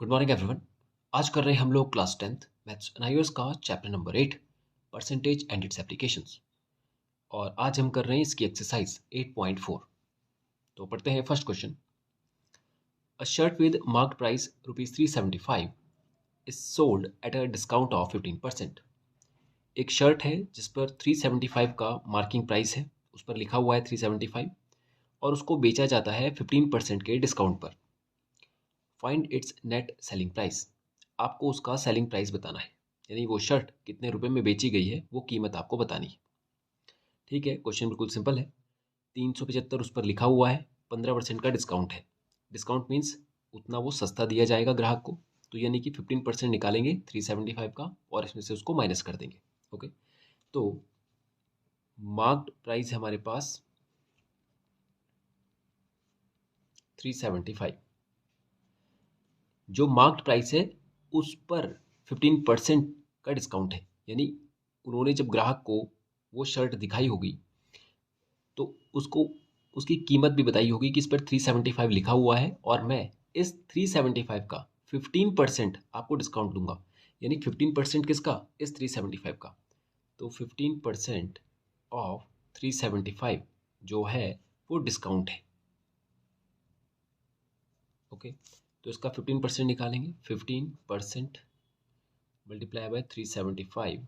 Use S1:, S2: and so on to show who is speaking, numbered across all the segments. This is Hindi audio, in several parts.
S1: Good morning everyone. आज कर रहे हैं हम लोग class 10th maths and I O S का chapter number 8 percentage and its applications. और आज हम कर रहे हैं इसकी एक्सरसाइज 8.4। तो पढ़ते हैं first question. A shirt with marked price ₹375 is sold at a discount of 15%। एक शर्ट है जिस पर 375 का मार्किंग प्राइस है, उस पर लिखा हुआ है 375 और उसको बेचा जाता है 15% के डिस्काउंट पर। Find its net selling price. आपको उसका सेलिंग प्राइस बताना है, यानी वो शर्ट कितने रुपए में बेची गई है वो कीमत आपको बतानी है। ठीक है, क्वेश्चन बिल्कुल सिंपल है। 375 उस पर लिखा हुआ है, 15% का डिस्काउंट है। डिस्काउंट मीन्स उतना वो सस्ता दिया जाएगा ग्राहक को, तो यानी कि 15% निकालेंगे 375 का और इसमें से उसको माइनस कर देंगे। ओके, तो मार्क्ड प्राइस है हमारे पास 375। जो मार्क्ड प्राइस है उस पर 15% का डिस्काउंट है, यानी उन्होंने जब ग्राहक को वो शर्ट दिखाई होगी तो उसको उसकी कीमत भी बताई होगी कि इस पर 375 लिखा हुआ है और मैं इस 375 का 15% आपको डिस्काउंट दूंगा। यानी 15% किसका? इस 375 का। तो 15% ऑफ 375 जो है वो डिस्काउंट है। ओके, तो इसका 15% निकालेंगे। 15% मल्टीप्लाई बाय 375,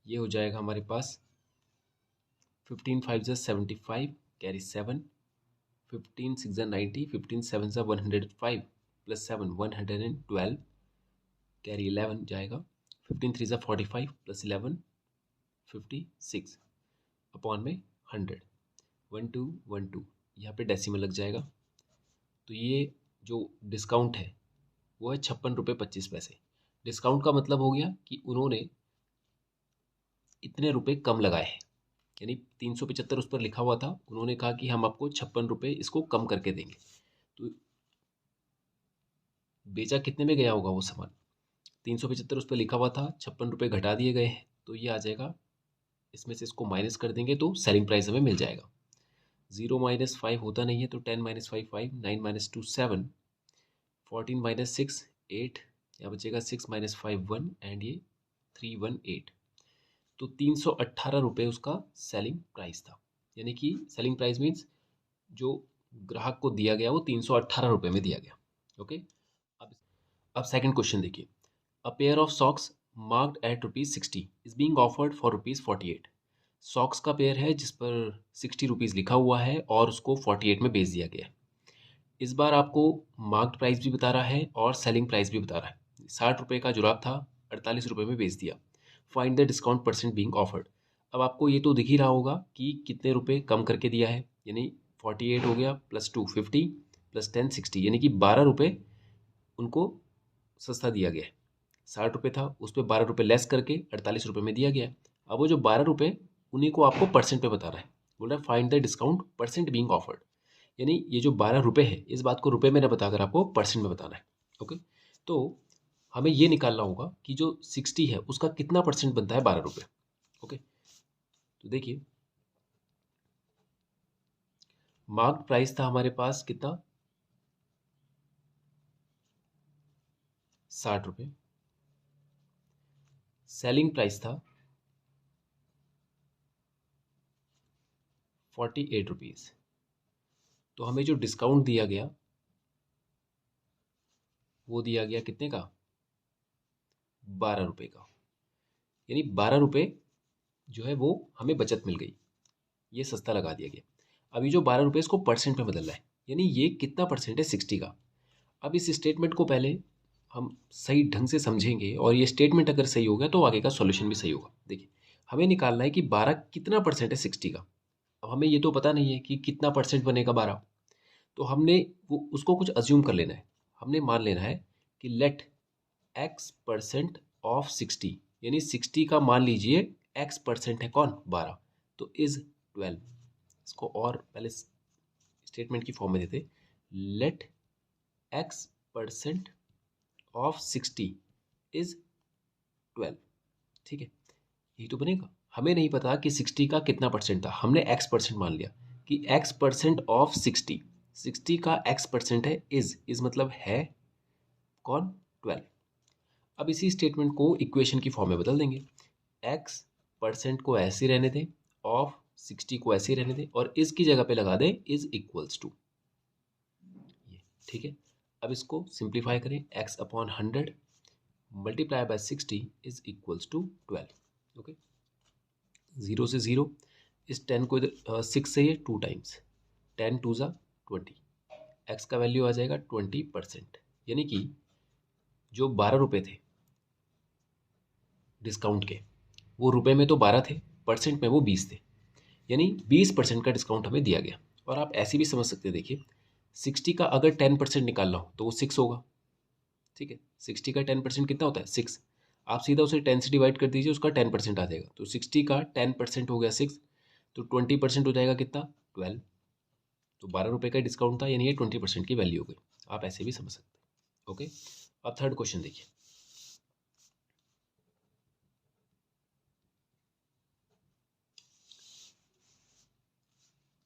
S1: ये हो जाएगा हमारे पास 15 5 जा 75, कैरी 7, 15 6 जा 90, 15 7 जा 105 प्लस 7 112, कैरी 11 जाएगा। 15 3 जा 45 प्लस 11 56 अपॉन में 100, 1212, यहाँ पे डेसिमल लग जाएगा। तो ये जो डिस्काउंट है वो है 56 रुपये 25 पैसे। डिस्काउंट का मतलब हो गया कि उन्होंने इतने रुपए कम लगाए हैं, यानी 375 उस पर लिखा हुआ था, उन्होंने कहा कि हम आपको 56 रुपये इसको कम करके देंगे। तो बेचा कितने में गया होगा वो सामान? 375 उस पर लिखा हुआ था, 56 रुपये घटा दिए गए हैं, तो ये आ जाएगा। इसमें से इसको माइनस कर देंगे तो सेलिंग प्राइस हमें मिल जाएगा। 0 - 5 होता नहीं है, तो 10 - 5 5, 9 - 2 7, 14 - 6 8, यहाँ बचेगा 6 - 5 1 एंड ये 318। तो 318 रुपये उसका सेलिंग प्राइस था, यानी कि सेलिंग प्राइस मीन्स जो ग्राहक को दिया गया वो 318 रुपये में दिया गया। ओके, अब सेकंड क्वेश्चन देखिए। A pair of socks marked at ₹60 is being offered for ₹48। Socks का पेयर है जिस पर 60 रुपीज़ लिखा हुआ है और उसको 48 में बेच दिया गया है। इस बार आपको मार्क्ड प्राइस भी बता रहा है और सेलिंग प्राइस भी बता रहा है। 60 रुपये का जुराब था, 48 रुपये में बेच दिया। Find the discount percent being offered. अब आपको ये तो दिख ही रहा होगा कि कितने रुपए कम करके दिया है, यानी 48 हो गया प्लस 2 50 प्लस 10 60, यानी कि 12 रुपये उनको सस्ता दिया गया है। 60 रुपये था, उस पर 12 रुपये लेस करके 48 रुपये में दिया गया है। अब वो जो 12 रुपये उन्हीं को आपको परसेंट पे बता रहा है। बोल रहा है find the discount percent being offered, यानी ये जो 12 रुपये है इस बात को रुपये में न बताकर आपको परसेंट में बताना है। ओके, तो हमें ये निकालना होगा कि जो 60 है उसका कितना परसेंट बनता है 12 रुपये। ओके, तो देखिए मार्क्ड प्राइस था हमारे पास कितना? 60 रुपये। सेलिंग प्राइस था 48 रुपीज़। तो हमें जो डिस्काउंट दिया गया वो दिया गया कितने का? 12 रुपये का, यानी 12 रुपये जो है वो हमें बचत मिल गई, ये सस्ता लगा दिया गया। अभी जो 12 रुपये इसको परसेंट में बदल रहा है, यानी ये कितना परसेंट है? 60 का। अब इस स्टेटमेंट को पहले हम सही ढंग से समझेंगे और ये स्टेटमेंट अगर सही हो गया तो आगे का सॉल्यूशन भी सही होगा। देखिए हमें निकालना है कि 12 कितना परसेंट है 60 का। अब हमें ये तो पता नहीं है कि कितना परसेंट बनेगा 12, तो हमने वो उसको कुछ अज्यूम कर लेना है। हमने मान लेना है कि लेट एक्स परसेंट ऑफ 60, यानी 60 का मान लीजिए एक्स परसेंट है कौन? 12, तो इज 12। इसको और पहले स्टेटमेंट की फॉर्म में देते, let X percent of 60 is 12। ठीक है, यही तो बनेगा। हमें नहीं पता कि 60 का कितना परसेंट था, हमने एक्स परसेंट मान लिया कि एक्स परसेंट ऑफ 60, 60 का एक्स परसेंट है इज मतलब है, कौन? 12। अब इसी स्टेटमेंट को इक्वेशन की फॉर्म में बदल देंगे। एक्स परसेंट को ऐसे रहने दें, ऑफ 60 को ऐसे रहने दें और इसकी जगह पे लगा दें इज इक्वल्स टू ये। ठीक है, अब इसको सिंप्लीफाई करें। X upon 100 multiply by 60 is equals to 12। Okay, 0 से 0, इस 10 को इधर 6 से ये 2 टाइम्स, 10 2 ज़ा 20, एक्स का वैल्यू आ जाएगा 20%। यानी कि जो 12 रुपये थे डिस्काउंट के, वो रुपए में तो 12 थे, परसेंट में वो 20 थे, यानी 20% का डिस्काउंट हमें दिया गया। और आप ऐसे भी समझ सकते हैं, देखिए 60 का अगर 10% निकालना हो तो वो 6 होगा। ठीक है, 60 का 10% कितना होता है? 6। आप सीधा उसे 10 से डिवाइड कर दीजिए, उसका 10% आ जाएगा। तो 60 का 10% हो गया 6, तो 20% हो जाएगा कितना? 12। तो 12 रुपये का डिस्काउंट था, यानी ये 20% की वैल्यू हो गई। आप ऐसे भी समझ सकते हैं। ओके, अब थर्ड क्वेश्चन देखिए।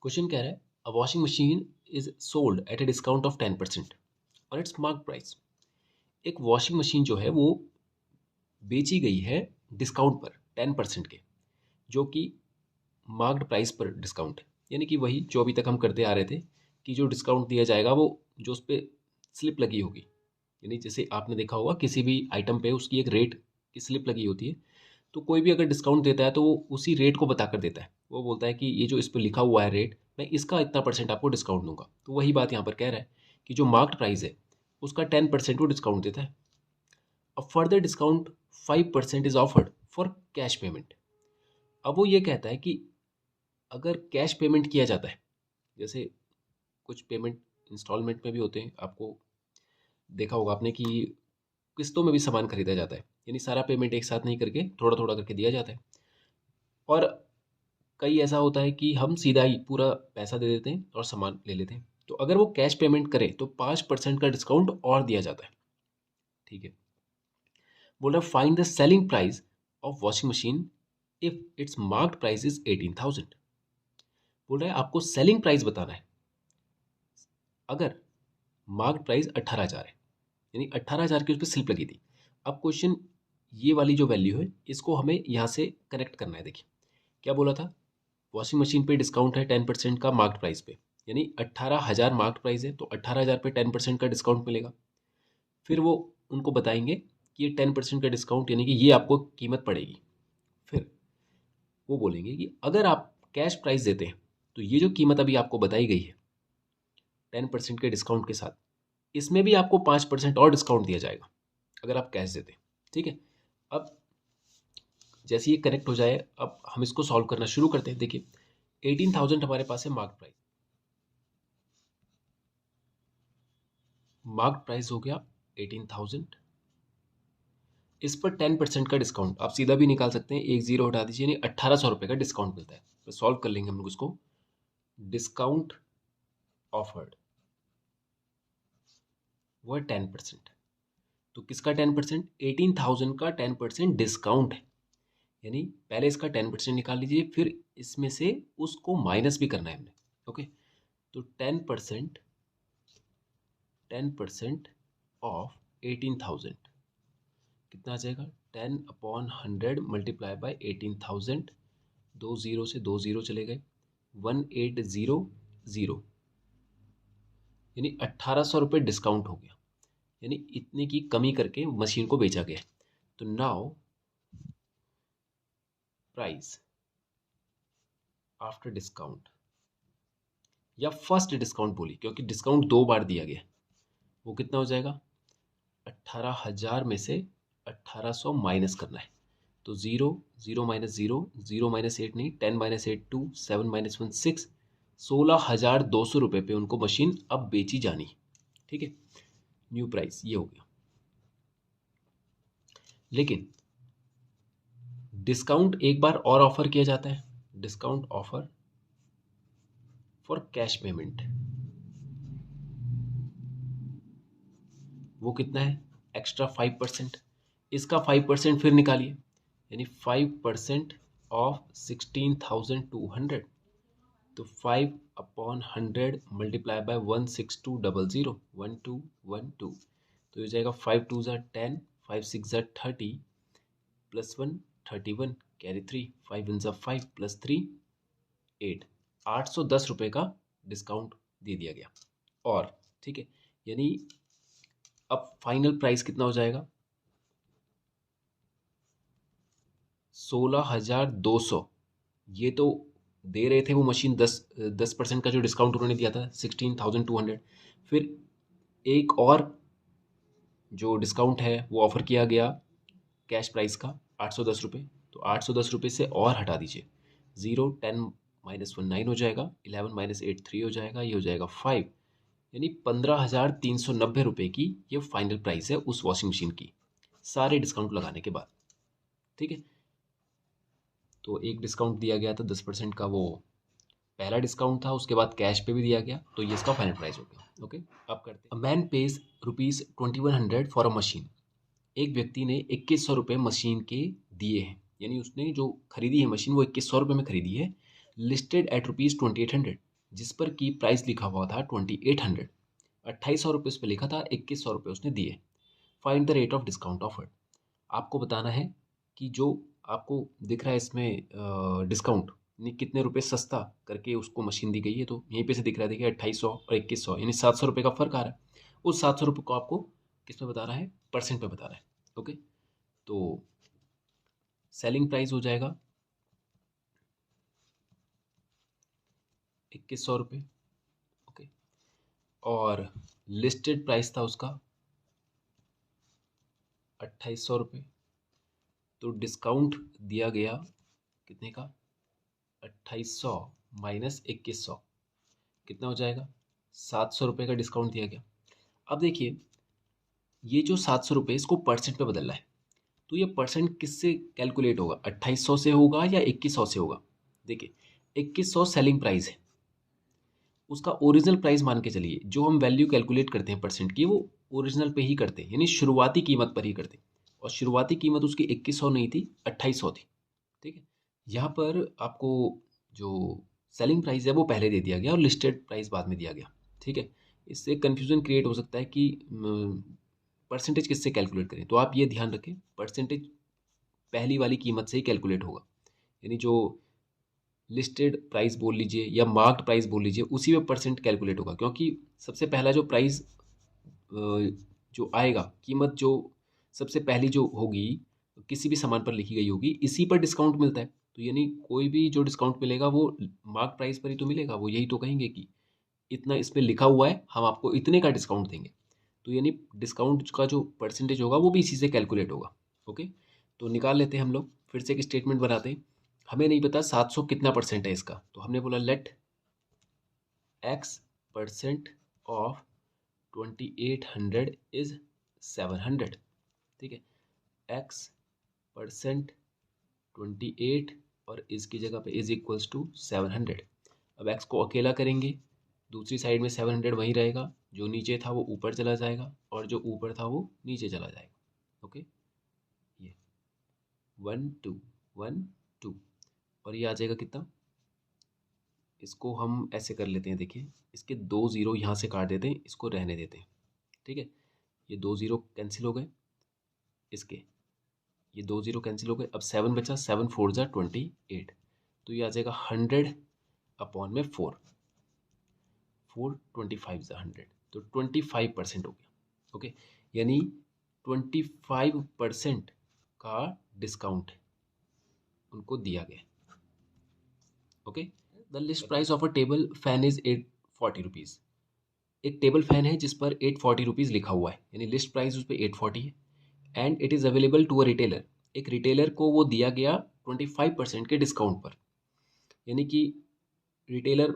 S1: क्वेश्चन कह रहा है a washing machine is sold at a discount of 10% और इट्स मार्क प्राइस। एक वॉशिंग मशीन जो है वो बेची गई है डिस्काउंट पर 10% के, जो कि मार्क्ड प्राइस पर डिस्काउंट है। यानी कि वही जो अभी तक हम करते आ रहे थे कि जो डिस्काउंट दिया जाएगा वो जो उस पर स्लिप लगी होगी, यानी जैसे आपने देखा होगा किसी भी आइटम पे उसकी एक रेट की स्लिप लगी होती है, तो कोई भी अगर डिस्काउंट देता है तो वो उसी रेट को बता कर देता है। वो बोलता है कि ये जो इस पर लिखा हुआ है रेट, मैं इसका इतना परसेंट आपको डिस्काउंट दूंगा। तो वही बात यहाँ पर कह रहा है कि जो मार्क्ड प्राइस है उसका 10% वो डिस्काउंट देता है। A further discount 5% is offered for cash payment. अब वो ये कहता है कि अगर कैश पेमेंट किया जाता है, जैसे कुछ पेमेंट इंस्टॉलमेंट में भी होते हैं, आपको देखा होगा आपने कि किस्तों में भी सामान खरीदा जाता है, यानी सारा पेमेंट एक साथ नहीं करके थोड़ा थोड़ा करके दिया जाता है। और कई ऐसा होता है कि हम सीधा ही पूरा पैसा दे देते हैं और सामान ले लेते हैं। तो अगर वो कैश पेमेंट करे तो 5% का डिस्काउंट और दिया जाता है। ठीक है, बोल रहा है find the selling price of washing machine if it's marked price is 18,000। बोल रहा है आपको सेलिंग प्राइस बताना है अगर मार्क्ड प्राइस 18,000 है, यानी 18,000 की उस पर स्लिप लगी थी। अब क्वेश्चन, ये वाली जो वैल्यू है इसको हमें यहाँ से कनेक्ट करना है। देखिए क्या बोला था, वॉशिंग मशीन पे डिस्काउंट है 10% का मार्क्ड प्राइस पे, यानी 18,000 मार्क्ड प्राइस है, तो 18,000 पे 10% का डिस्काउंट मिलेगा। फिर वो उनको बताएंगे कि ये 10% का डिस्काउंट यानी कि ये आपको कीमत पड़ेगी। फिर वो बोलेंगे कि अगर आप कैश प्राइस देते हैं तो ये जो कीमत अभी आपको बताई गई है 10% के डिस्काउंट के साथ, इसमें भी आपको 5% और डिस्काउंट दिया जाएगा अगर आप कैश देते हैं। ठीक है, अब जैसे ये कनेक्ट हो जाए, अब हम इसको सॉल्व करना शुरू करते हैं। देखिए 18,000 हमारे पास है मार्क प्राइस, मार्क प्राइस हो गया 18,000, इस पर 10% का डिस्काउंट आप सीधा भी निकाल सकते हैं, एक जीरो हटा दीजिए, यानी 1,800 रुपये का डिस्काउंट मिलता है। तो सॉल्व कर लेंगे हम लोग इसको। डिस्काउंट ऑफर्ड वो है 10%, तो किसका 10%? 18,000 का 10% डिस्काउंट है, यानी पहले इसका 10% निकाल लीजिए, फिर इसमें से उसको माइनस भी करना है हमने। ओके, तो 10% ऑफ 18,000 कितना आ जाएगा? 10/100 मल्टीप्लाई बाय 18,000, 2 जीरो से 2 जीरो चले गए, 1800, यानी 1,800 रुपये डिस्काउंट हो गया, यानी इतने की कमी करके मशीन को बेचा गया। तो नाउ प्राइस आफ्टर डिस्काउंट, या फर्स्ट डिस्काउंट बोली क्योंकि डिस्काउंट 2 बार दिया गया, वो कितना हो जाएगा? 18,000 में से 1,800 माइनस करना है। तो 0 0 माइनस 0 0 माइनस 8 नहीं, 10 माइनस 8 2, 7 माइनस 1 6, 16,200 रुपये पे उनको मशीन अब बेची जानी। ठीक है, न्यू प्राइस ये हो गया। लेकिन डिस्काउंट एक बार और ऑफर किया जाता है, discount offer for cash payment, वो कितना है? एक्स्ट्रा 5%, इसका 5% फिर निकालिए, यानी 5% ऑफ 16,200, तो 5/100 मल्टीप्लाई बाय 16200, 1212, तो ये जाएगा 5 2 ज़ा 10, 5 6 ज़ा 30 +1 31 कैरी 3, 5 1 ज़ा 5 +3 8, 810 रुपये का डिस्काउंट दे दिया गया। और ठीक है, यानी अब फाइनल प्राइस कितना हो जाएगा 16,200। ये तो दे रहे थे वो मशीन 10% का जो डिस्काउंट उन्होंने दिया था 16,200। फिर एक और जो डिस्काउंट है वो ऑफ़र किया गया कैश प्राइस का 810 रुपये। तो 810 रुपये से और हटा दीजिए, 0 10 -1 9 हो जाएगा, 11 -8 3 हो जाएगा, ये हो जाएगा 5, यानी 15,390 रुपये की ये फाइनल प्राइस है उस वॉशिंग मशीन की, सारे डिस्काउंट लगाने के बाद। ठीक है, तो एक डिस्काउंट दिया गया था 10% का, वो पहला डिस्काउंट था, उसके बाद कैश पे भी दिया गया, तो ये इसका फाइनल प्राइस हो गया। ओके, अब करते हैं। A man page ₹2100 for a machine. एक व्यक्ति ने 2100 रुपये मशीन के दिए हैं, यानी उसने जो खरीदी है मशीन वो 2100 रुपये में खरीदी है, लिस्टेड एट ₹2800, जिस पर की प्राइस लिखा हुआ था 2800। 2800 रुपये उस पर लिखा था, 2100 रुपये उसने दिए। Find the rate of discount offered. आपको बताना है कि जो आपको दिख रहा है इसमें डिस्काउंट यानी कितने रुपए सस्ता करके उसको मशीन दी गई है, तो यहीं पे से दिख रहा है, देखिए 2800 और 2100 यानी 700 रुपये का फर्क आ रहा है। उस 700 रुपये को आपको किस में बता रहा है, परसेंट पे बता रहा है। ओके, तो सेलिंग प्राइस हो जाएगा 2100 रुपये। ओके, और लिस्टेड प्राइस था उसका 2800 रुपये। तो डिस्काउंट दिया गया कितने का, 2800 माइनस 2100 कितना हो जाएगा, 700 रुपये का डिस्काउंट दिया गया। अब देखिए ये जो 700 रुपये इसको परसेंट पे बदलना है, तो ये परसेंट किससे कैलकुलेट होगा, 2800 से होगा या 2100 से होगा। देखिए 2100 सेलिंग प्राइस है, उसका ओरिजिनल प्राइस मान के चलिए, जो हम वैल्यू कैलकुलेट करते हैं परसेंट की वो ओरिजिनल पे ही करते हैं, यानी शुरुआती कीमत पर ही करते हैं। और शुरुआती कीमत उसकी 2100 नहीं थी, 2800 थी। ठीक है, यहाँ पर आपको जो सेलिंग प्राइस है वो पहले दे दिया गया और लिस्टेड प्राइस बाद में दिया गया। ठीक है, इससे कन्फ्यूज़न क्रिएट हो सकता है कि परसेंटेज किससे कैलकुलेट करें, तो आप ये ध्यान रखें परसेंटेज पहली वाली कीमत से ही कैलकुलेट होगा, यानी जो लिस्टेड प्राइस बोल लीजिए या मार्क्ड प्राइस बोल लीजिए, उसी में परसेंट कैलकुलेट होगा, क्योंकि सबसे पहला जो प्राइस जो आएगा, कीमत जो सबसे पहली जो होगी किसी भी सामान पर लिखी गई होगी, इसी पर डिस्काउंट मिलता है। तो यानी कोई भी जो डिस्काउंट मिलेगा वो मार्क प्राइस पर ही तो मिलेगा, वो यही तो कहेंगे कि इतना इस पे लिखा हुआ है, हम आपको इतने का डिस्काउंट देंगे। तो यानी डिस्काउंट का जो परसेंटेज होगा वो भी इसी से कैलकुलेट होगा। ओके, तो निकाल लेते हैं हम लोग, फिर से एक स्टेटमेंट बनाते हैं। हमें नहीं पता 700 कितना परसेंट है इसका, तो हमने बोला let X percent of 2800 is 700। ठीक है, एक्स परसेंट 28 और इसकी जगह पे इज इक्वल्स टू 700। अब एक्स को अकेला करेंगे, दूसरी साइड में 700 वहीं रहेगा, जो नीचे था वो ऊपर चला जाएगा और जो ऊपर था वो नीचे चला जाएगा। ओके, ये 1 2 1 2 और ये आ जाएगा कितना, इसको हम ऐसे कर लेते हैं, देखिए इसके 2 ज़ीरो यहाँ से काट देते हैं, इसको रहने देते हैं। ठीक है, ये 2 ज़ीरो कैंसिल हो गए, इसके ये 2 ज़ीरो कैंसिल हो गए, अब 7 बचा, 7 4 ज़ा 28, तो ये आ जाएगा 100 अपॉन में 4 4 25 ज़ा 100, तो 25% हो गया। ओके, यानी 25% का डिस्काउंट उनको दिया गया। Okay, the list price of a table fan is 840 rupees. एक टेबल फैन है जिस पर 840 रुपीज़ लिखा हुआ है, यानी लिस्ट प्राइस उस पर 840 है, and it is available to a retailer. एक रिटेलर को वो दिया गया 25% के डिस्काउंट पर, यानी कि रिटेलर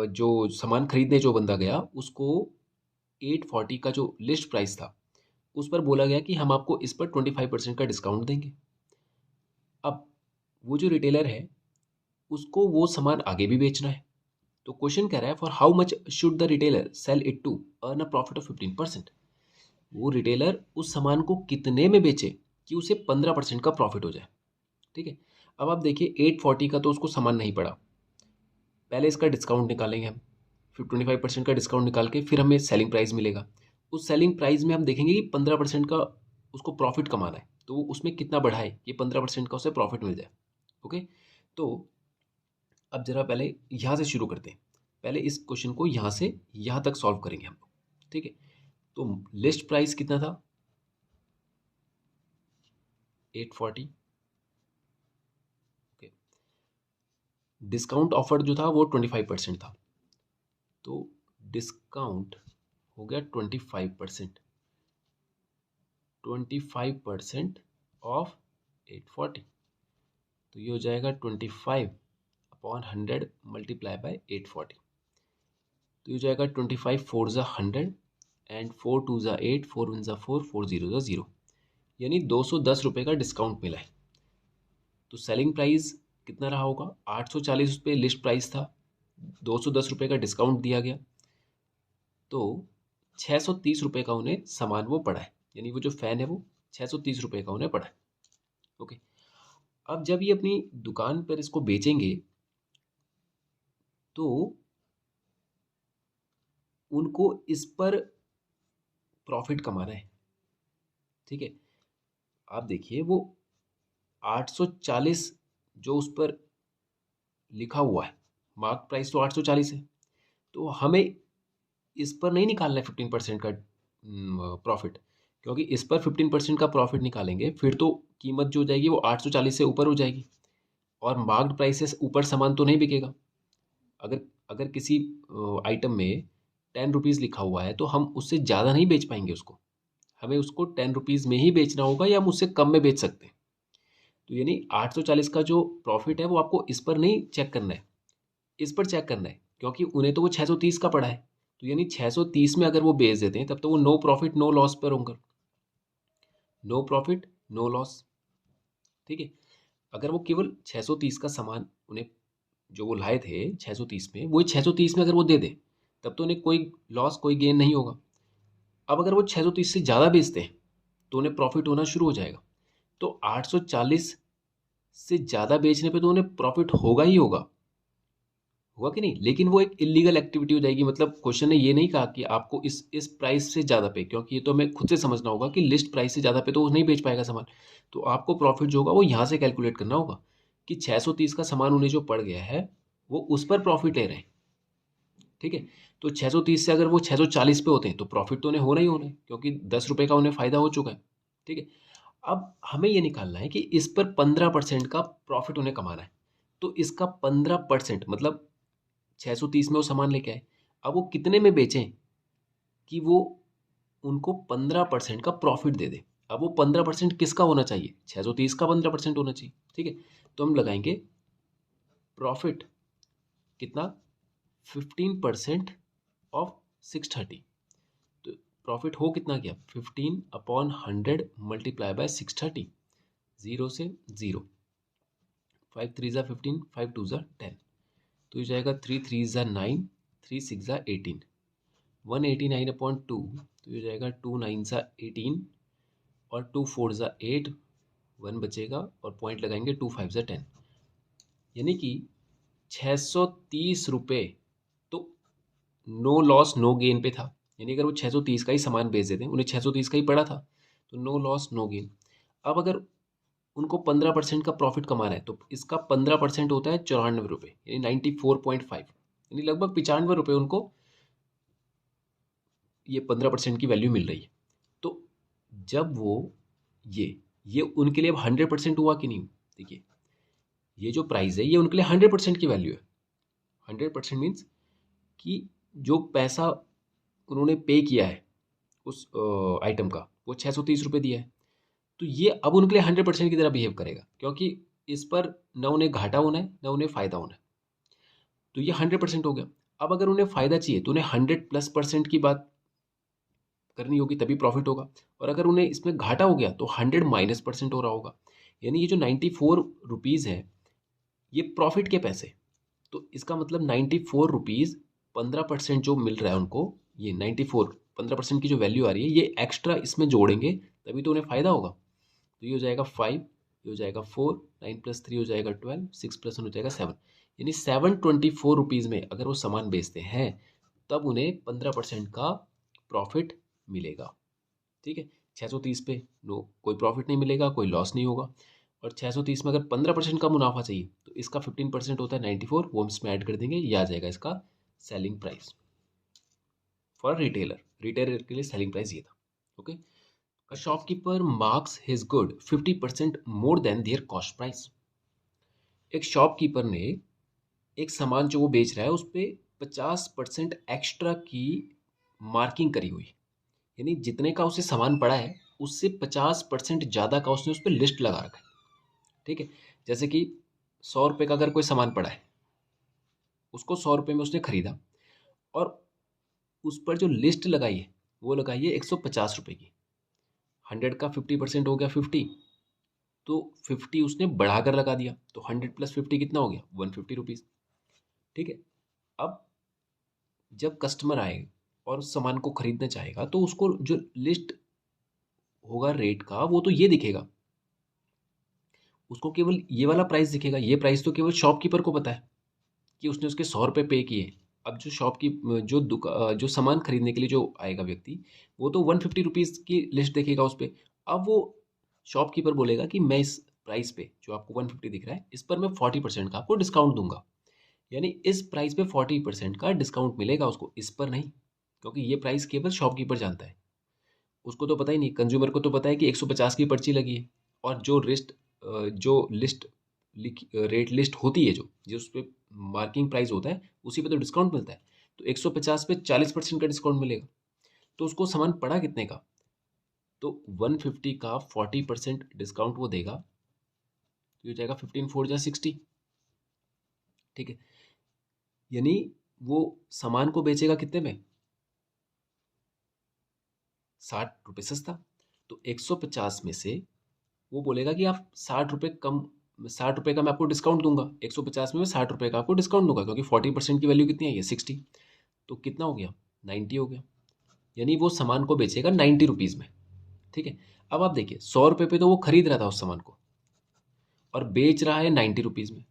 S1: जो सामान खरीदने जो बंदा गया उसको 840 का जो लिस्ट प्राइस था उस पर बोला गया कि हम आपको इस पर 25% का डिस्काउंट देंगे। अब वो जो रिटेलर है उसको वो सामान आगे भी बेचना है, तो क्वेश्चन कह रहा है for how much should the retailer sell it to earn a profit of 15%। वो रिटेलर उस सामान को कितने में बेचे कि उसे 15% का प्रॉफिट हो जाए। ठीक है, अब आप देखिए 840 का तो उसको सामान नहीं पड़ा, पहले इसका डिस्काउंट निकालेंगे हम, फिर 25% का डिस्काउंट निकाल के फिर हमें सेलिंग प्राइस मिलेगा। उस सेलिंग प्राइस में हम देखेंगे कि 15% का उसको प्रॉफिट कमाना है, तो उसमें कितना बढ़ाए कि 15% का उसे प्रॉफिट मिल जाए। ओके, तो अब जरा पहले यहाँ से शुरू करते हैं। पहले इस क्वेश्चन को यहाँ से यहाँ तक सॉल्व करेंगे हम लोग, ठीक है। तो लिस्ट प्राइस कितना था, 840। ओके, डिस्काउंट ऑफर जो था वो 25% था, तो डिस्काउंट हो गया 25%। 25% ऑफ 840, तो ये हो जाएगा 25/100 मल्टीप्लाई बाय 840, तो ये हो जाएगा 25 4 ज़ा 100 एंड 4 2 ज़ा 8, 4 1 ज़ा 4, 4 0 ज़ा 0, यानी 210 रुपये का डिस्काउंट मिला है। तो सेलिंग प्राइस कितना रहा होगा, 840 रुपये लिस्ट प्राइस था, 210 रुपये का डिस्काउंट दिया गया, तो 630 रुपये का उन्हें सामान वो पड़ा है, यानी वो जो फ़ैन है वो 630 रुपये का उन्हें पड़ा है। ओके, अब जब ये अपनी दुकान पर इसको बेचेंगे तो उनको इस पर प्रॉफिट कमाना है, ठीक है। आप देखिए वो 840 जो उस पर लिखा हुआ है, मार्क प्राइस तो 840 है, तो हमें इस पर नहीं निकालना है 15% का प्रॉफिट, क्योंकि इस पर 15% का प्रॉफिट निकालेंगे फिर तो कीमत जो हो जाएगी वो 840 से ऊपर हो जाएगी, और मार्क्ड प्राइस से ऊपर सामान तो नहीं बिकेगा। अगर अगर किसी आइटम में 10 रुपीज़ लिखा हुआ है तो हम उससे ज़्यादा नहीं बेच पाएंगे उसको, हमें उसको 10 रुपीज़ में ही बेचना होगा या हम उससे कम में बेच सकते हैं। तो यानी 840 का जो प्रॉफिट है वो आपको इस पर नहीं चेक करना है, इस पर चेक करना है, क्योंकि उन्हें तो वो 630 का पड़ा है, तो यानी 630 में अगर वो बेच देते हैं तब तो वो नो प्रॉफिट नो लॉस पर होंगे, नो प्रॉफिट नो लॉस, ठीक है। अगर वो केवल 630 का सामान उन्हें जो वो लाए थे 630 में, वही 630 में अगर वो दे दें तब तो उन्हें कोई लॉस कोई गेन नहीं होगा। अब अगर वो 630 से ज़्यादा बेचते हैं तो उन्हें प्रॉफिट होना शुरू हो जाएगा, तो 840 से ज़्यादा बेचने पे तो उन्हें प्रॉफिट होगा ही होगा, होगा कि नहीं। लेकिन वो एक इलीगल एक्टिविटी हो जाएगी, मतलब क्वेश्चन ने ये नहीं कहा कि आपको इस प्राइस से ज़्यादा पे, क्योंकि ये तो हमें खुद से समझना होगा कि लिस्ट प्राइस से ज़्यादा पे तो वो नहीं बेच पाएगा सामान, तो आपको प्रॉफिट जो होगा वो यहाँ से कैलकुलेट करना होगा कि 630 का सामान उन्हें जो पड़ गया है वो उस पर प्रॉफिट ले रहे हैं, ठीक है। तो 630 से अगर वो 640 पे होते हैं तो प्रॉफिट तो उन्हें होना ही होना है, क्योंकि 10 रुपये का उन्हें फ़ायदा हो चुका है, ठीक है। अब हमें ये निकालना है कि इस पर 15% का प्रॉफिट उन्हें कमाना है, तो इसका 15% मतलब 630 में वो सामान लेके आए, अब वो कितने में बेचें कि वो उनको 15% का प्रॉफिट दे दे। अब वो 15% किसका होना चाहिए, 630 का 15% होना चाहिए, ठीक है। तो हम लगाएंगे प्रॉफिट कितना, 15% ऑफ 630, तो प्रॉफिट हो कितना गया, 15/100 मल्टीप्लाई बाय 630, 0 से 0, 5 3 ज़ा 15, 5 2 ज़ा 10, तो ये जाएगा 3 3 ज़ा 9, 3 6 ज़ा 18, 189/2, तो ये जाएगा 2 9 ज़ा 18 और 2 4 ज़ा 8, 1 बचेगा और पॉइंट लगाएंगे 2 5 ज़ा 10, यानी कि 630 रुपये तो नो लॉस नो गेन पे था, यानी अगर वो 630 का ही सामान बेच देते हैं, उन्हें 630 का ही पड़ा था, तो नो लॉस नो गेन। अब अगर उनको 15% का प्रॉफिट कमाना है तो इसका 15% होता है 94 रुपये, यानी 94.5, यानी लगभग 95 रुपये उनको ये 15% की वैल्यू मिल रही है। तो जब वो ये उनके लिए अब 100% हुआ कि नहीं, देखिए ये जो प्राइस है ये उनके लिए 100% की वैल्यू है। 100% मीन्स कि जो पैसा उन्होंने पे किया है उस आइटम का वो 630 रुपये दिया है, तो ये अब उनके लिए 100% की तरह बिहेव करेगा, क्योंकि इस पर न उन्हें घाटा होना है न उन्हें फ़ायदा होना है, तो ये 100% हो गया। अब अगर उन्हें फ़ायदा चाहिए तो उन्हें 100+% की बात करनी होगी, तभी प्रॉफिट होगा, और अगर उन्हें इसमें घाटा हो गया तो 100- हो रहा होगा, यानी ये जो 94 रुपीज़ है ये प्रॉफिट के पैसे, तो इसका मतलब 94 रुपीज़ 15% जो मिल रहा है उनको, ये 94 15% की जो वैल्यू आ रही है ये एक्स्ट्रा इसमें जोड़ेंगे तभी तो उन्हें फ़ायदा होगा। तो ये हो जाएगा 5, ये हो जाएगा 4, 9+3 हो जाएगा 12, 6+1 हो जाएगा 7, यानी 724 रुपीज़ में अगर वो सामान बेचते हैं तब उन्हें 15% का प्रॉफिट मिलेगा। ठीक है, 630 पे नो कोई प्रॉफिट नहीं मिलेगा, कोई लॉस नहीं होगा। और 630 में अगर 15% का मुनाफा चाहिए तो इसका 15% होता है 94, वो हम इसमें ऐड कर देंगे, ये आ जाएगा इसका selling price for retailer. Retailer के लिए सेलिंग प्राइस ये था। Okay, a shopkeeper marks his good 50% more than there cost price. एक शॉपकीपर ने एक सामान जो वो बेच रहा है उस पर 50% एक्स्ट्रा की मार्किंग करी हुई, यानी जितने का उसे सामान पड़ा है उससे 50% ज़्यादा का उसने उस पर लिस्ट लगा रखा है। ठीक है, जैसे कि 100 रुपये का अगर कोई सामान पड़ा है, उसको 100 रुपये में उसने खरीदा और उस पर जो लिस्ट लगाई है वो लगाई है 150 रुपये की। 100 का 50% हो गया 50, तो 50 उसने बढ़ाकर लगा दिया, तो 100 + 50 कितना हो गया 150 रुपीज़। ठीक है, अब जब कस्टमर आए और उस सामान को खरीदना चाहेगा तो उसको जो लिस्ट होगा रेट का वो तो ये दिखेगा, उसको केवल ये वाला प्राइस दिखेगा। ये प्राइस तो केवल शॉपकीपर को पता है कि उसने उसके 100 रुपये पे किए। अब जो शॉप की जो सामान खरीदने के लिए जो आएगा व्यक्ति, वो तो 150 रुपीज़ की लिस्ट देखेगा उस पर। अब वो शॉपकीपर बोलेगा कि मैं इस प्राइस पे जो आपको 150 दिख रहा है इस पर मैं 40% का आपको डिस्काउंट दूंगा, यानी इस प्राइस पे 40% का डिस्काउंट मिलेगा उसको, इस पर नहीं, क्योंकि ये प्राइस केवल शॉपकीपर जानता है। उसको तो पता ही नहीं, कंज्यूमर को तो पता है कि 150 की पर्ची लगी है, और जो लिस्ट रेट लिस्ट होती है जो उस पर मार्किंग प्राइस होता है उसी पे तो डिस्काउंट मिलता है। तो 150 पे 40% का डिस्काउंट मिलेगा, तो उसको सामान पड़ा कितने का, तो 150 का 40% डिस्काउंट वो देगा, तो ये हो जाएगा 15 4 जा 60। ठीक है, यानी वो सामान को बेचेगा कितने में, 60 रुपये सस्ता। तो 150 में से वो बोलेगा कि आप 60 रुपये कम, 60 रुपये का मैं आपको डिस्काउंट दूंगा, 150 में मैं 60 रुपये का आपको डिस्काउंट दूंगा, क्योंकि 40% की वैल्यू कितनी आई है 60, तो कितना हो गया 90 हो गया, यानी वो सामान को बेचेगा 90 रुपीज़ में। ठीक है, अब आप देखिए 100 रुपये पे तो वो खरीद रहा था उस सामान को और बेच रहा है 90 रुपीज़ में,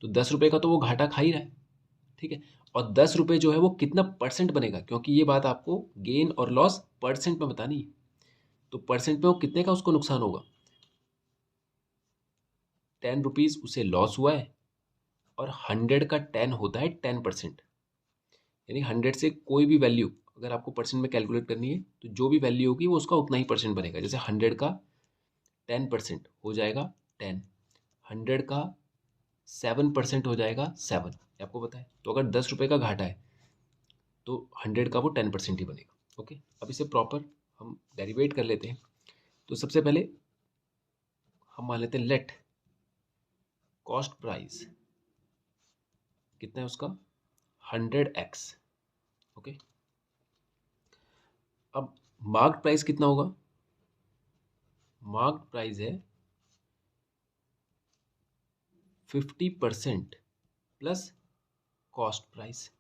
S1: तो 10 रुपये का तो वो घाटा खा ही रहा है। ठीक है, और 10 रुपये जो है वो कितना परसेंट बनेगा, क्योंकि ये बात आपको गेन और लॉस परसेंट में बतानी है, तो परसेंट पे वो कितने का उसको नुकसान होगा, 10 रुपीज़ उसे लॉस हुआ है, और 100 का 10 होता है 10%, यानी 100 से कोई भी वैल्यू अगर आपको परसेंट में कैलकुलेट करनी है तो जो भी वैल्यू होगी वो उसका उतना ही परसेंट बनेगा। जैसे 100 का 10% हो जाएगा 10, 100 का 7% हो जाएगा 7, ये आपको पता है। तो अगर 10 रुपये का घाटा है तो 100 का वो 10% ही बनेगा। ओके, अब इसे प्रॉपर हम डेरिवेट कर लेते हैं। तो सबसे पहले हम मान लेते हैं लेट कॉस्ट प्राइस कितना है उसका 100x। ओके, अब मार्क प्राइस कितना होगा, मार्क प्राइस है 50% प्लस कॉस्ट प्राइस।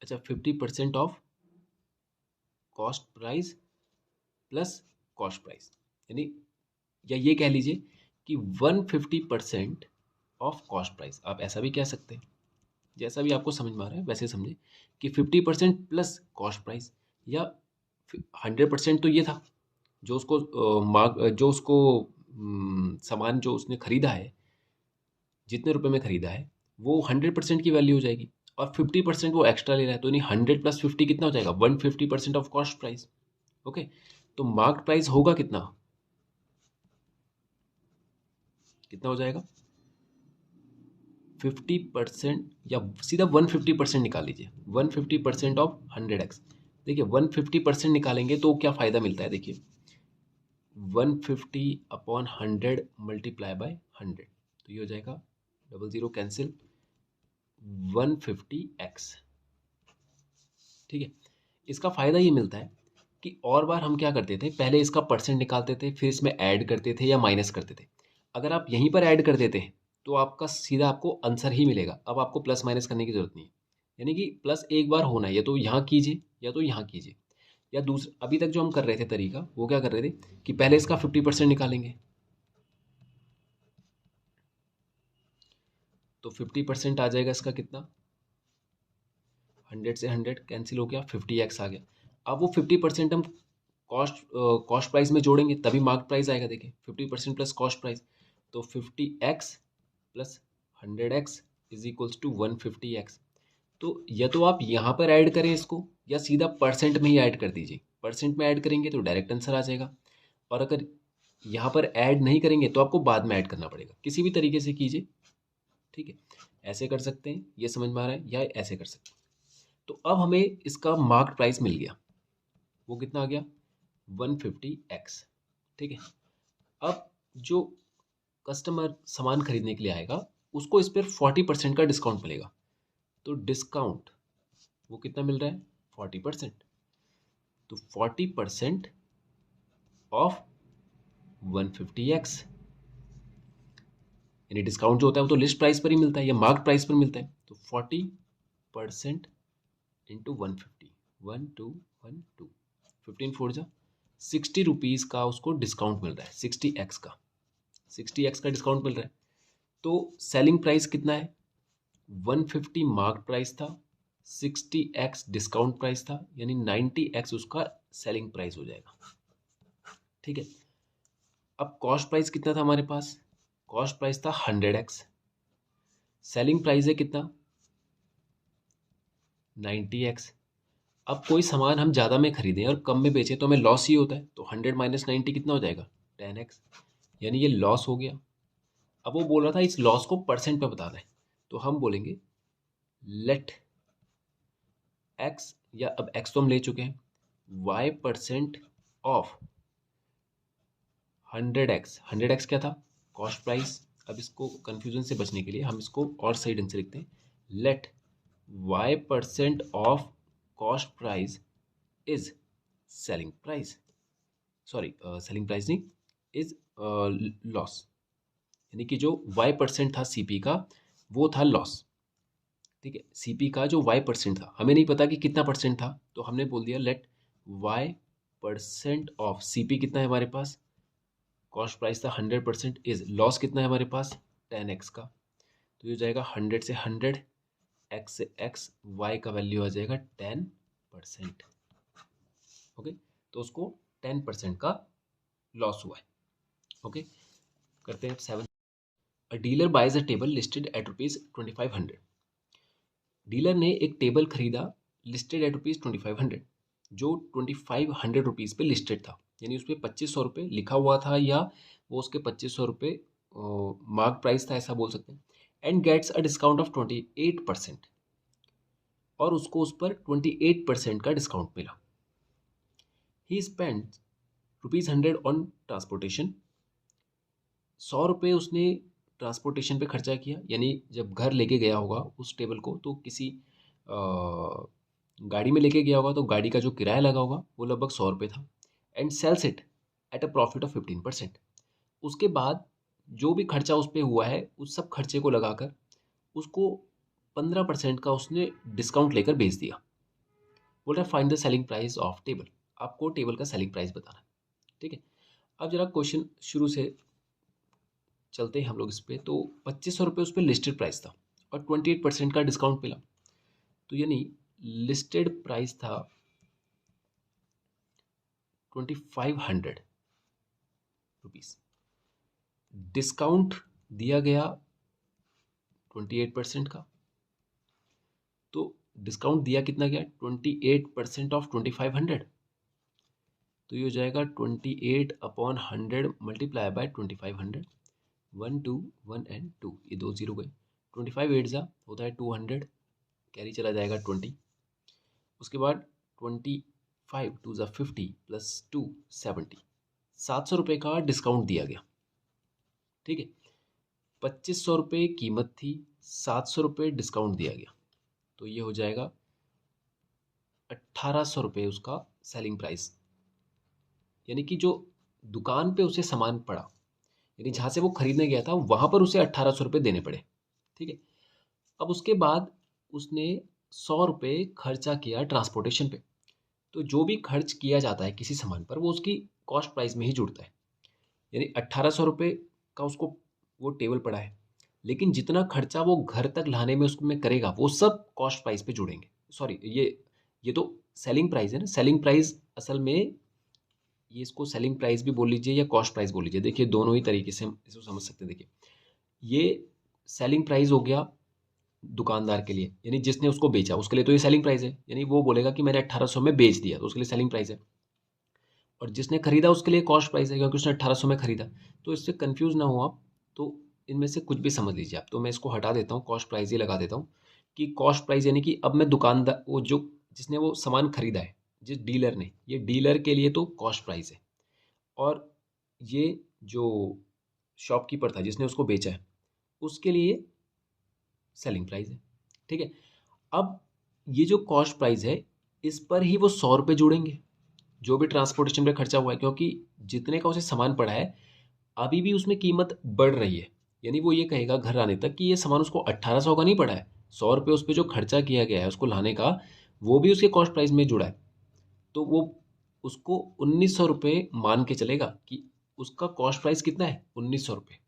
S1: अच्छा, 50% of cost price plus cost price, यानी या ये कह लीजिए कि 150% ऑफ कॉस्ट प्राइस, आप ऐसा भी कह सकते हैं, जैसा भी आपको समझ में आ रहा है वैसे समझे कि 50% प्लस कॉस्ट प्राइस, या 100% तो ये था जो उसको जो उसको सामान जो उसने खरीदा है, जितने रुपए में खरीदा है वो 100% की वैल्यू हो जाएगी, और 50% वो एक्स्ट्रा ले रहा है, तो यानी 100 + 50 कितना हो जाएगा 150% ऑफ कॉस्ट प्राइस। ओके, तो मार्क प्राइस होगा कितना, कितना हो जाएगा 50%, या सीधा 150% निकाल लीजिए, 150% ऑफ 100x। देखिए 150% निकालेंगे तो क्या फ़ायदा मिलता है, देखिए 150/100 मल्टीप्लाई बाय 100, तो ये हो जाएगा 00 कैंसिल 150x। ठीक है, इसका फ़ायदा ये मिलता है कि और बार हम क्या करते थे, पहले इसका परसेंट निकालते थे फिर इसमें ऐड करते थे या माइनस करते थे। अगर आप यहीं पर ऐड कर देते हैं तो आपका सीधा आपको आंसर ही मिलेगा, अब आपको प्लस माइनस करने की ज़रूरत नहीं है। यानी कि प्लस एक बार होना है, या तो यहाँ कीजिए या तो यहाँ कीजिए, या दूसरा अभी तक जो हम कर रहे थे तरीका, वो क्या कर रहे थे कि पहले इसका 50% निकालेंगे, तो 50% आ जाएगा इसका कितना 100 से 100 कैंसिल हो गया, 50x आ गया। अब वो 50% हम कॉस्ट प्राइस में जोड़ेंगे तभी मार्क प्राइस आएगा। देखिए 50% प्लस कॉस्ट प्राइस, तो 50x plus 100x is equals to 150x। तो या तो आप यहाँ पर ऐड करें इसको या सीधा परसेंट में ही ऐड कर दीजिए। परसेंट में ऐड करेंगे तो डायरेक्ट आंसर आ जाएगा, और अगर यहाँ पर ऐड नहीं करेंगे तो आपको बाद में ऐड करना पड़ेगा। किसी भी तरीके से कीजिए, ठीक है। ऐसे कर सकते हैं, ये समझ में आ रहा है, या ऐसे कर सकते हैं। तो अब हमें इसका मार्क प्राइस मिल गया, वो कितना आ गया 150x, ठीक है। अब जो कस्टमर सामान खरीदने के लिए आएगा उसको इस पर 40% का डिस्काउंट मिलेगा। तो डिस्काउंट वो कितना मिल रहा है 40%। तो 40% ऑफ 150x, यानी डिस्काउंट जो होता है वो तो लिस्ट प्राइस पर ही मिलता है या मार्क प्राइस पर मिलता है। तो 40% इंटू 150, 1212, 15 फोर जा 60 रुपीज़ का उसको डिस्काउंट मिल रहा है, 60x का, 60x का डिस्काउंट मिल रहा है। तो सेलिंग प्राइस कितना है 150 मार्क प्राइस था, 60x डिस्काउंट प्राइस था, यानी 90x उसका सेलिंग प्राइस हो जाएगा, ठीक है। अब कॉस्ट प्राइस कितना था हमारे पास, कॉस्ट प्राइस था 100x, सेलिंग प्राइस है कितना 90x। अब कोई सामान हम ज़्यादा में खरीदें और कम में बेचें तो हमें लॉस ही होता है, तो 100 माइनस 90 कितना हो जाएगा 10x, यानी ये लॉस हो गया। अब वो बोल रहा था इस लॉस को परसेंट पे बताना है, तो हम बोलेंगे लेट x, या अब x तो हम ले चुके हैं, y% ऑफ 100x, 100x क्या था कॉस्ट प्राइस। अब इसको कंफ्यूजन से बचने के लिए हम इसको और सही ढंग से लिखते हैं, let y% of cost price is selling price, sorry selling price नहीं, इज लॉस, यानी कि जो y% था सीपी का वो था लॉस, ठीक है। सीपी का जो y% था, हमें नहीं पता कि कितना परसेंट था, तो हमने बोल दिया लेट y% ऑफ सीपी कितना है हमारे पास, कॉस्ट प्राइस था 100%, इज लॉस कितना है हमारे पास 10x का। तो ये हो जाएगा 100 से 100, x से x, y का वैल्यू आ जाएगा 10%, ओके। तो उसको 10% का लॉस हुआ है, ओके। करते हैं 7। A dealer buys a table listed at ₹2500। Dealer ने एक टेबल खरीदा लिस्टेड एट ₹2500, जो ₹2500 पे लिस्टेड था, यानी उस पर 2500 लिखा हुआ था, या वो उसके 2500 मार्क प्राइस था, ऐसा बोल सकते हैं। And gets a discount of 28%, और उसको उस पर 28% का डिस्काउंट मिला। ही स्पेंड ₹100 ऑन ट्रांसपोर्टेशन। 100 उसने ट्रांसपोर्टेशन पे खर्चा किया, यानी जब घर लेके गया होगा उस टेबल को तो किसी गाड़ी में लेके गया होगा, तो गाड़ी का जो किराया लगा होगा वो लगभग 100 था। And sells it at a profit of 15%। उसके बाद जो भी खर्चा उस पर हुआ है उस सब खर्चे को लगाकर उसको 15% का उसने डिस्काउंट लेकर बेच दिया। बोल रहा है find the selling price of table, आपको टेबल का सेलिंग प्राइस बताना है, ठीक है। अब जरा क्वेश्चन शुरू से चलते हैं हम लोग इस पे। तो 2500 उस पर लिस्टेड प्राइस था और 28% का डिस्काउंट मिला, तो यानी लिस्टेड प्राइस था 2500 रुपीज़, डिस्काउंट दिया गया 28% का। तो डिस्काउंट दिया कितना गया 28% ऑफ 2500, तो ये हो जाएगा 28/100 मल्टीप्लाई बाय 2500, 1 2 1 एंड 2, ये 2 0 गए, 25 8 जा होता है 200, कैरी चला जाएगा 20। उसके बाद 25 2 ज़ा 50 प्लस 2 70, 700 का डिस्काउंट दिया गया, ठीक है। 2500 कीमत थी, 700 डिस्काउंट दिया गया, तो ये हो जाएगा 1800 उसका सेलिंग प्राइस, यानी कि जो दुकान पे उसे सामान पड़ा, यानी जहाँ से वो खरीदने गया था वहाँ पर उसे 1800 देने पड़े, ठीक है। अब उसके बाद उसने 100 खर्चा किया ट्रांसपोर्टेशन पे। तो जो भी खर्च किया जाता है किसी सामान पर वो उसकी कॉस्ट प्राइस में ही जुड़ता है, यानी 1800 का उसको वो टेबल पड़ा है, लेकिन जितना खर्चा वो घर तक लाने में उसमें करेगा वो सब कॉस्ट प्राइस पे जुड़ेंगे। सॉरी, ये तो सेलिंग प्राइस है ना। सेलिंग प्राइस असल में, ये इसको सेलिंग प्राइस भी बोल लीजिए या कॉस्ट प्राइस बोल लीजिए, देखिए दोनों ही तरीके से हम इसको समझ सकते हैं। देखिए ये सेलिंग प्राइस हो गया दुकानदार के लिए, यानी जिसने उसको बेचा उसके लिए तो ये सेलिंग प्राइस है, यानी वो बोलेगा कि मैंने 1800 में बेच दिया तो उसके लिए सेलिंग प्राइस है। और जिसने खरीदा उसके लिए कॉस्ट प्राइस है, क्योंकि उसने 1800 में खरीदा। तो इससे कंफ्यूज ना हो आप, तो इनमें से कुछ भी समझ लीजिए आप। तो मैं इसको हटा देता हूँ, कॉस्ट प्राइस ही लगा देता हूँ कि कॉस्ट प्राइस यानी कि अब मैं दुकानदार, वो जो जिसने वो सामान खरीदा है, जिस डीलर ने, ये डीलर के लिए तो कॉस्ट प्राइस है। और ये जो शॉपकीपर था जिसने उसको बेचा है, उसके लिए सेलिंग प्राइस है। ठीक है। अब ये जो कॉस्ट प्राइस है, इस पर ही वो 100 रुपये जुड़ेंगे जो भी ट्रांसपोर्टेशन पे खर्चा हुआ है, क्योंकि जितने का उसे सामान पड़ा है अभी भी उसमें कीमत बढ़ रही है। यानी वो ये कहेगा घर आने तक कि ये सामान उसको 1800 का नहीं पड़ा है, 100 रुपये उस पर जो खर्चा किया गया है उसको लाने का, वो भी उसके कॉस्ट प्राइस में जुड़ा है। तो वो उसको 1900 रुपये मान के चलेगा कि उसका कॉस्ट प्राइस कितना है, 1900 रुपये।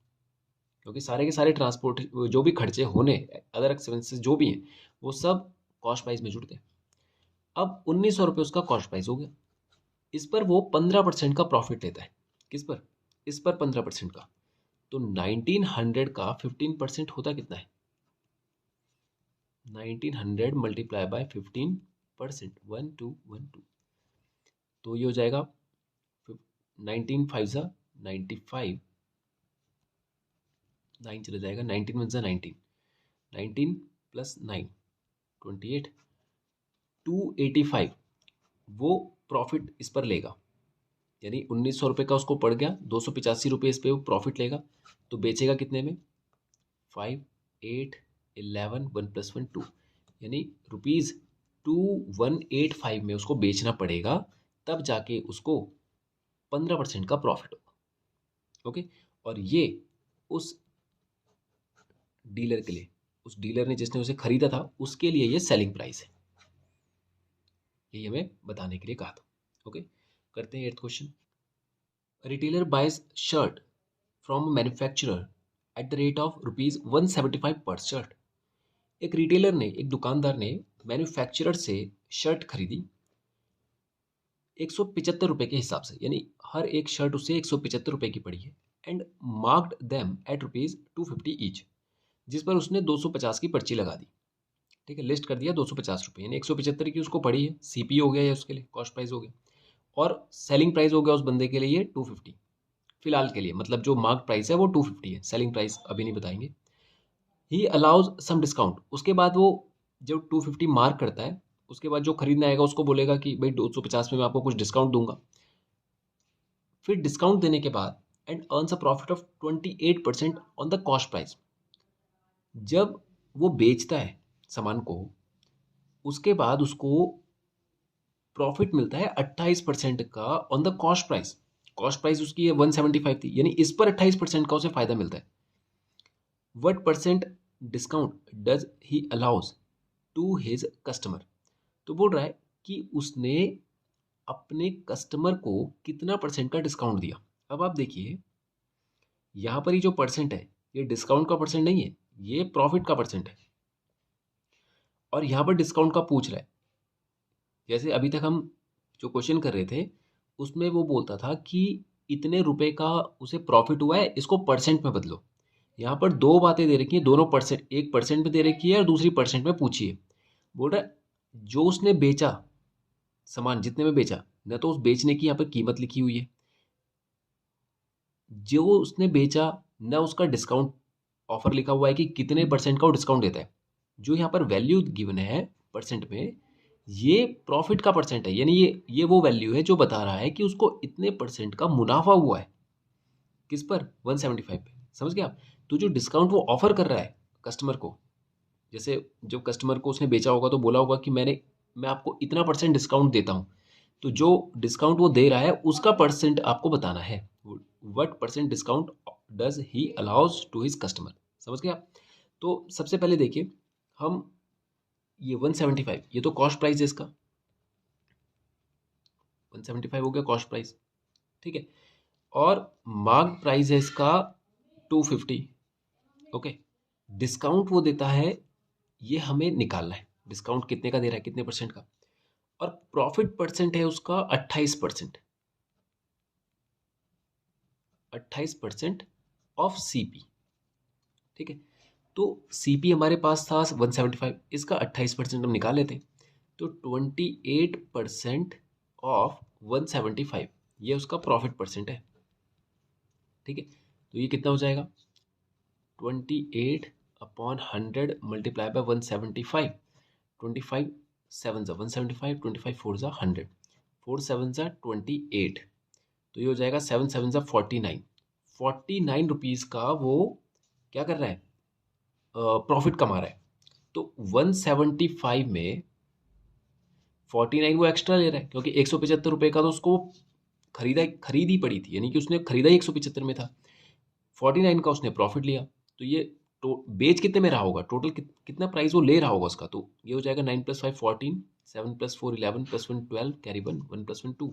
S1: क्योंकि सारे के सारे ट्रांसपोर्ट जो भी खर्चे होने, अदर एक्सपेंसेस जो भी हैं, वो सब कॉस्ट प्राइस में जुड़ते हैं। अब 1900 रुपये उसका कॉस्ट प्राइस हो गया। इस पर वो 15% का प्रॉफिट लेता है। किस पर? इस पर 15% का। तो 1900 का 15% होता कितना है? 1900 मल्टीप्लाई बाय 15%, 1212। तो ये हो जाएगा 19 5 ज़ा 95, 9 चला जाएगा, 19 1 ज़ा 19, 19 प्लस 9 28, 285 वो प्रॉफिट इस पर लेगा। यानी 1900 रुपये का उसको पड़ गया, 285 रुपये इस पे वो प्रॉफिट लेगा। तो बेचेगा कितने में? 5 8 11 1 + 1 2, यानी ₹2185 में उसको बेचना पड़ेगा, तब जाके उसको 15% का प्रॉफिट होगा। ओके। और ये उस डीलर के लिए, उस डीलर ने जिसने उसे खरीदा था उसके लिए ये सेलिंग प्राइस है। यही हमें बताने के लिए कहा था। ओके, करते हैं 8th question. Retailer buys shirt from manufacturer at the rate of ₹175 per shirt. एक रिटेलर ने, एक दुकानदार ने मैन्युफैक्चरर से शर्ट खरीदी 175 रुपये के हिसाब से, यानी हर एक शर्ट उसे 175 रुपये की पड़ी है। And marked them at ₹250 each, जिस पर उसने 250 की पर्ची लगा दी। ठीक है, लिस्ट कर दिया 250 रुपये, यानी 175 की उसको पड़ी है, सीपी हो गया या उसके लिए कॉस्ट प्राइस हो गया, और सेलिंग प्राइस हो गया उस बंदे के लिए 250 फिलहाल के लिए। मतलब जो मार्क प्राइस है वो 250 है, सेलिंग प्राइस अभी नहीं बताएंगे। ही अलाउज सम डिस्काउंट, उसके बाद वो जब 250 मार्क करता है, उसके बाद जो खरीदने आएगा उसको बोलेगा कि भाई 250 में मैं आपको कुछ डिस्काउंट दूंगा। फिर डिस्काउंट देने के बाद and earns a profit of 28% on the cost price. जब वो बेचता है सामान को, उसके बाद उसको प्रॉफिट मिलता है 28% का on the cost price. Cost price उसकी है 175 थी, यानी इस पर 28% का उसे फायदा मिलता है। What percent discount does he allows to his customer. तो बोल रहा है कि उसने अपने कस्टमर को कितना परसेंट का डिस्काउंट दिया। अब आप देखिए यहाँ पर ही जो परसेंट है, ये डिस्काउंट का परसेंट नहीं है, ये प्रॉफिट का परसेंट है। और यहाँ पर डिस्काउंट का पूछ रहा है। जैसे अभी तक हम जो क्वेश्चन कर रहे थे उसमें वो बोलता था कि इतने रुपए का उसे प्रॉफिट हुआ है, इसको परसेंट में बदलो। यहाँ पर दो बातें दे रखी हैं, दोनों परसेंट, एक परसेंट में दे रखी है और दूसरी परसेंट में पूछी है। बोल रहा है जो उसने बेचा सामान, जितने में बेचा, न तो उस बेचने की यहाँ पर कीमत लिखी हुई है, जो उसने बेचा, न उसका डिस्काउंट ऑफर लिखा हुआ है कि कितने परसेंट का वो डिस्काउंट देता है। जो यहाँ पर वैल्यू गिवन है परसेंट में, ये प्रॉफिट का परसेंट है, यानी ये वो वैल्यू है जो बता रहा है कि उसको इतने परसेंट का मुनाफा हुआ है। किस पर? 175 पे। समझ गए आप? तो जो डिस्काउंट वो ऑफर कर रहा है कस्टमर को, जैसे जब कस्टमर को उसने बेचा होगा तो बोला होगा कि मैं आपको इतना परसेंट डिस्काउंट देता हूँ, तो जो डिस्काउंट वो दे रहा है उसका परसेंट आपको बताना है। What percent discount does he allows to his customer. समझ गए आप? तो सबसे पहले देखिए, हम ये 175, ये तो कॉस्ट प्राइस है इसका, 175 हो गया कॉस्ट प्राइस। ठीक है। और मार्क प्राइस है इसका 250। ओके। डिस्काउंट वो देता है, ये हमें निकालना है। डिस्काउंट कितने का दे रहा है, कितने परसेंट का, और प्रॉफिट परसेंट है उसका 28%, 28% ऑफ सीपी। ठीक है, तो सीपी हमारे पास था 175, इसका 28% हम निकाल लेते हैं, तो 28% ऑफ 175 ये उसका प्रॉफिट परसेंट है। ठीक है, तो ये कितना हो जाएगा, 28/100 मल्टीप्लाई बाय 175, 25 7 जा 175, 25 4 जा 100, 4 7 जा 28, तो ये हो जाएगा 7 7 जा 49, 49 रुपीज़ का वो क्या कर रहा है, प्रॉफिट कमा रहा है। तो 175 में 49 वो एक्स्ट्रा ले रहा है, क्योंकि 175 रुपये का तो उसको खरीदी पड़ी थी, यानी कि उसने खरीदा ही 175 में था, 49 का उसने प्रॉफिट लिया। तो ये बेच कितने में रहा होगा, टोटल कितना प्राइस वो ले रहा होगा उसका, तो ये हो जाएगा 9 + 5 14, 7 + 4 11 + 1 12, कैरी 1 1 + 1 2,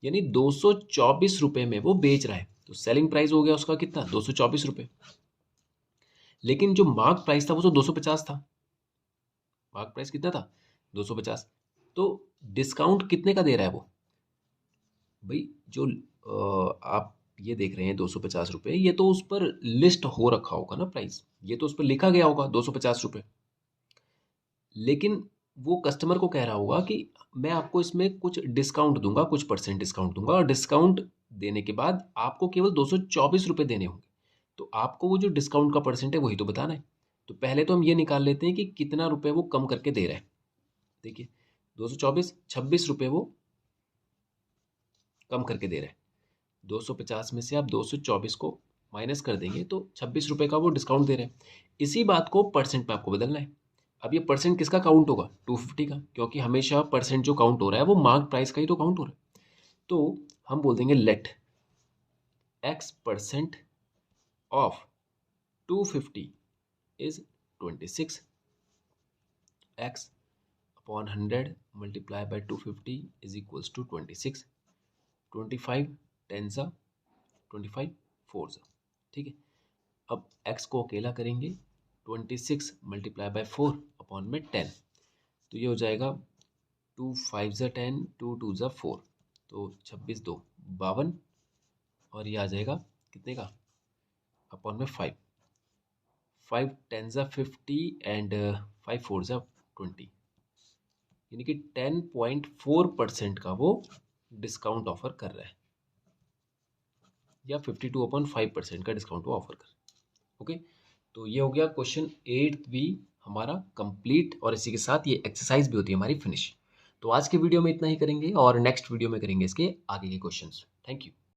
S1: यानी 224 रुपये में वो बेच रहा है। तो सेलिंग प्राइस हो गया उसका कितना, 224 रुपये। लेकिन जो मार्क प्राइस था वो तो 250 था, मार्क प्राइस कितना था, 250। तो डिस्काउंट कितने का दे रहा है वो, भाई जो आप ये देख रहे हैं 250 रुपये, ये तो उस पर लिस्ट हो रखा होगा ना प्राइस, ये तो उस पर लिखा गया होगा 250 रुपये। लेकिन वो कस्टमर को कह रहा होगा कि मैं आपको इसमें कुछ डिस्काउंट दूंगा, कुछ परसेंट डिस्काउंट दूंगा, और डिस्काउंट देने के बाद आपको केवल 224 रुपये देने होंगे। तो आपको वो जो डिस्काउंट का परसेंट है वही तो बताना है। तो पहले तो हम ये निकाल लेते हैं कि कितना रुपये वो कम करके दे रहा है। देखिए 224, 26 रुपये वो कम करके दे रहा है। 250 में से आप 224 को माइनस कर देंगे तो 26 रुपये का वो डिस्काउंट दे रहे हैं। इसी बात को परसेंट में आपको बदलना है। अब ये परसेंट किसका काउंट होगा, 250 का, क्योंकि हमेशा परसेंट जो काउंट हो रहा है वो मार्क प्राइस का ही तो काउंट हो रहा है। तो हम बोल देंगे let x% of 250 is 26, x/100 multiply by 250 is equals to 26, 25 10 जा 25 4 जा। ठीक है, अब x को अकेला करेंगे, 26 मल्टीप्लाई बाय 4 अपॉन में 10, तो ये हो जाएगा 2 5 जा 10, 2 2 जा 4, तो 26 2 52, और ये आ जाएगा कितने का, अपॉन में 5, 5 10 जा 50 एंड 5 4 जा 20, यानी कि 10.4% का वो डिस्काउंट ऑफर कर रहा है, या 52/5% का डिस्काउंट वो ऑफर कर रहा है। ओके, तो ये हो गया क्वेश्चन 8 भी हमारा कंप्लीट, और इसी के साथ ये एक्सरसाइज भी होती है हमारी फिनिश। तो आज के वीडियो में इतना ही करेंगे, और नेक्स्ट वीडियो में करेंगे इसके आगे के क्वेश्चंस। Thank you.